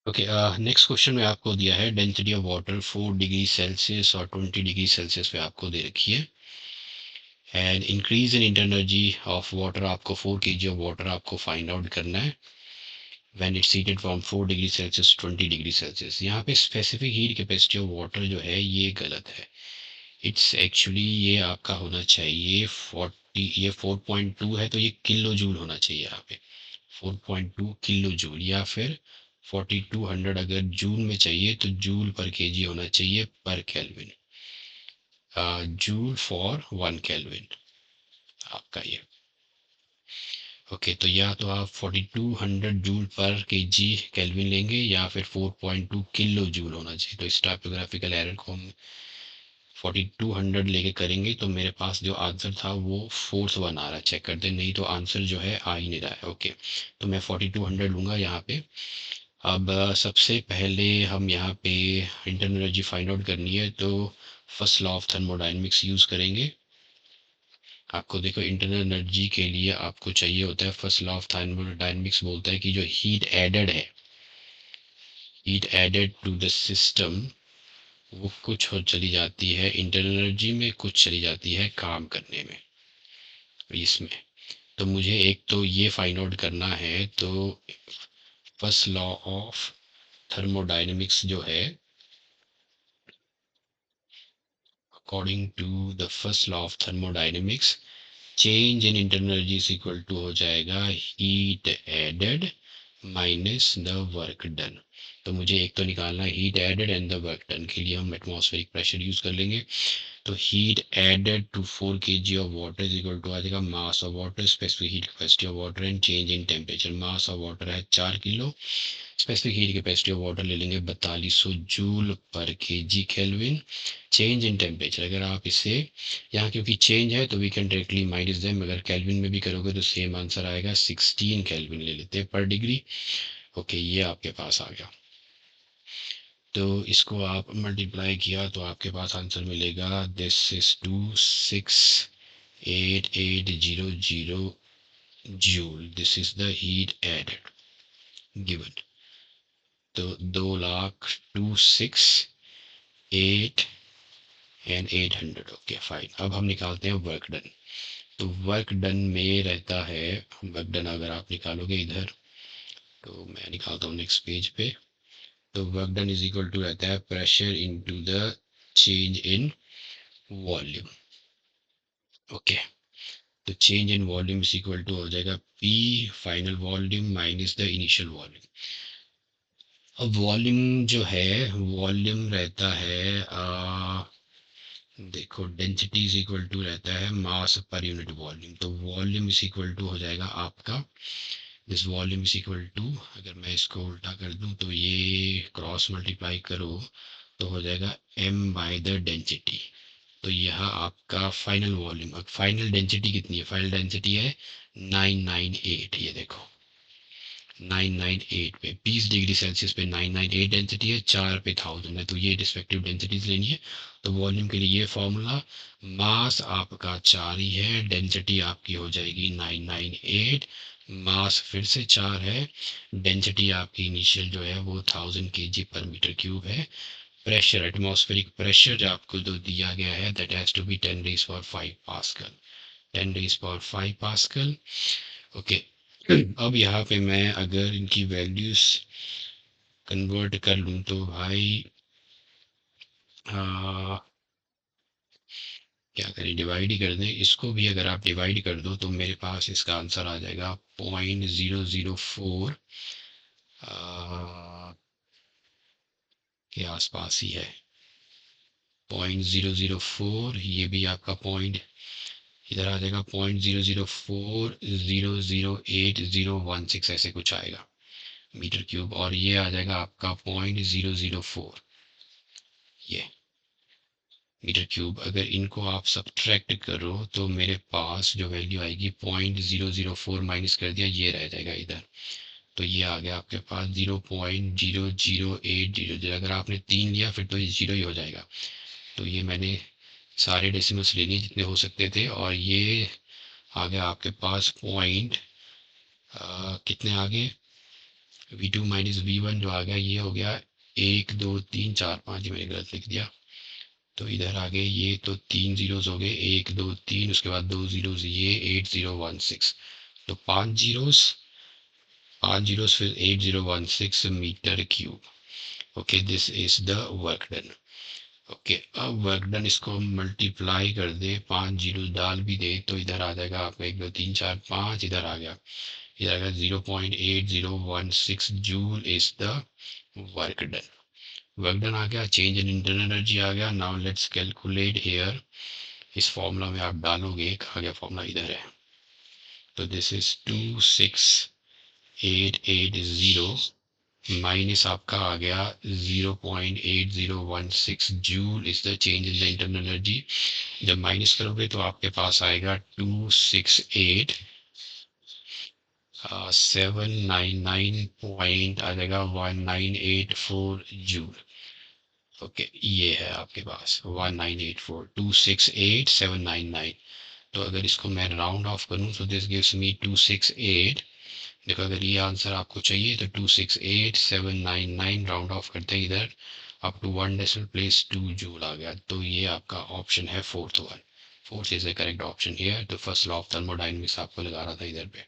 Okay, next question में आपको दिया है density of water 4 degree celsius और 20 डिग्री सेल्सियस पे आपको दे रखी है। And increase in internal energy of water, आपको 4 kg ऑफ वाटर आपको फाइंड आउट करना है when it's heated from 4 degree celsius 20 degree celsius. यहाँ पे specific heat capacity of water जो है ये गलत है। इट्स एक्चुअली ये आपका होना चाहिए 40, ये 4.2 है तो ये किलो जूल होना चाहिए यहाँ पे। 4.2 किलो जूल, या फिर 4200 अगर जूल में चाहिए तो जूल पर केजी होना चाहिए पर केल्विन। जूल फॉर 1 केल्विन आपका ये। ओके, तो या तो आप 4200 जूल पर केजी केल्विन लेंगे या फिर 4.2 किलो जूल होना चाहिए। तो इस टाइपोग्राफिकल एरर को हम 4200 लेके करेंगे तो मेरे पास जो आंसर था वो फोर्थ वन आ रहा है। चेक कर दे, नहीं तो आंसर जो है आ ही नहीं रहा है। ओके, तो मैं 4200 लूंगा यहाँ पे। अब सबसे पहले हम यहाँ पे इंटरनल एनर्जी फाइंड आउट करनी है तो first law of thermodynamics use करेंगे। आपको देखो, इंटरनल एनर्जी के लिए आपको चाहिए होता है, फर्स्ट लॉ ऑफ थर्मोडायनेमिक्स बोलता है कि जो हीट एडेड है, heat added to the system, वो कुछ हो चली जाती है इंटरनल एनर्जी में, कुछ चली जाती है काम करने में इसमें। तो मुझे एक तो ये फाइंड आउट करना है। तो फर्स्ट लॉ ऑफ थर्मोडायनेमिक्स जो है, according to the first law of thermodynamics, change in internal energy is equal to हो जाएगा heat added minus the work done. तो मुझे एक तो निकालना है heat added and the work done. के लिए हम एटमॉस्फेरिक प्रेशर यूज कर लेंगे। तो heat added to 4 kg of water is equal to आ जाएगा mass of water, specific heat capacity of water and change in temperature. Mass of water है 4 kilo, specific heat capacity of water ले लेंगे 4200 joule per KG kelvin. Change in temperature, अगर आप इसे यहाँ क्योंकि चेंज है तो we can directly minus them, अगर केल्विन में भी करोगे तो सेम आंसर आएगा। 16 केल्विन ले लेते हैं पर डिग्री। ओके, ये आपके पास आ गया। तो इसको आप मल्टीप्लाई किया तो आपके पास आंसर मिलेगा, this is 26880 joule. This is the heat added given. तो 2,26,800। ओके फाइन, अब हम निकालते हैं वर्क डन। तो वर्क डन में रहता है, वर्क डन अगर आप निकालोगे इधर, तो मैं निकालता हूँ नेक्स्ट पेज पे। तो work done is equal to रहता है pressure into the change in volume. Okay, तो change in volume is equal to हो जाएगा P final volume minus the initial volume. अब वॉल्यूम जो है, वॉल्यूम रहता है देखो, डेंसिटी इज इक्वल टू रहता है मास पर यूनिट वॉल्यूम। तो वॉल्यूम इज इक्वल टू हो जाएगा आपका, this volume is equal to, अगर मैं इसको उल्टा कर दूं तो ये क्रॉस मल्टीप्लाई करो तो हो जाएगा m बाय द डेंसिटी। तो यह आपका फाइनल वॉल्यूम। अब फाइनल डेंसिटी कितनी है? फाइनल डेंसिटी है 998। ये देखो 998 पे 20 डिग्री सेल्सियस पे 998 डेंसिटी है, 4 पे 1000 है, तो ये रिस्पेक्टिव डेंसिटीज लेनी है। तो वॉल्यूम के लिए ये फॉर्मूला, मास आपका 4 ही है, डेंसिटी आपकी हो जाएगी 998, मास फिर से 4 है, डेंसिटी आपकी इनिशियल जो है वो 1000 kg पर मीटर क्यूब है। प्रेशर, एटमॉस्फेरिक प्रेशर जो आपको जो दिया गया है, that has to be 10⁵ pascal, 10⁵ pascal. Okay, अब यहाँ पे मैं अगर इनकी वैल्यूज कन्वर्ट कर लूँ तो भाई आ, क्या करें, डिवाइड ही कर दें इसको भी। अगर आप डिवाइड कर दो तो मेरे पास इसका आंसर आ जाएगा 0.004 के आसपास ही है। 0.004, ये भी आपका पॉइंट इधर आ जाएगा, 0.004008016 ऐसे कुछ आएगा मीटर क्यूब, और ये आ जाएगा आपका 0.004 ये मीटर क्यूब। अगर इनको आप सब्ट्रैक्ट करो तो मेरे पास जो वैल्यू आएगी 0.004 माइनस कर दिया, ये रह जाएगा इधर। तो ये आ गया आपके पास 0.00800। अगर आपने 3 लिया फिर तो ये जीरो ही हो जाएगा। तो ये मैंने सारे डेसिमल्स ले लिए जितने हो सकते थे, और ये आ गया आपके पास पॉइंट कितने आ गए, V2 माइनस V1 जो आ गया ये हो गया 1 2 3 4 5, ये मैंने गलत लिख दिया। तो इधर आ गए ये, तो 3 जीरोस हो गए, 1 2 3, उसके बाद 2 जीरोस ये 8016। तो 5 जीरोस फिर 8016 metre cube. Okay, this is the work done. Okay, अब वर्क डन इसको मल्टीप्लाई कर दे, 5 जीरो डाल भी दे तो इधर आ जाएगा आपका 1 2 3 4 5, इधर आ गया, इधर आ गया 0.8016 joule is the work done. Work done आ गया, चेंज इन इंटरनल एनर्जी आ गया। Now let's calculate here. इस फॉर्मूला में आप डालोगे, कहा गया फॉर्मूला इधर है, तो दिस इज 26880 माइनस आपका आ गया 0.8016 joule is the change in the internal energy. जब माइनस करोगे तो आपके पास आएगा 268,799 पॉइंट आ जाएगा 1984 जूल। ओके, ये है आपके पास 1984,268,799। तो अगर इसको मैं राउंड ऑफ करूं तो दिस गिव्स मी 268। देखो, अगर ये आंसर आपको चाहिए तो 268,799 राउंड ऑफ करते हैं इधर up to 1 decimal place 2 joule आ गया। तो ये आपका ऑप्शन है fourth one. Fourth is the correct option here. तो फर्स्ट लॉ ऑफ थर्मोडायनेमिक्स आपको लगा रहा था इधर पे।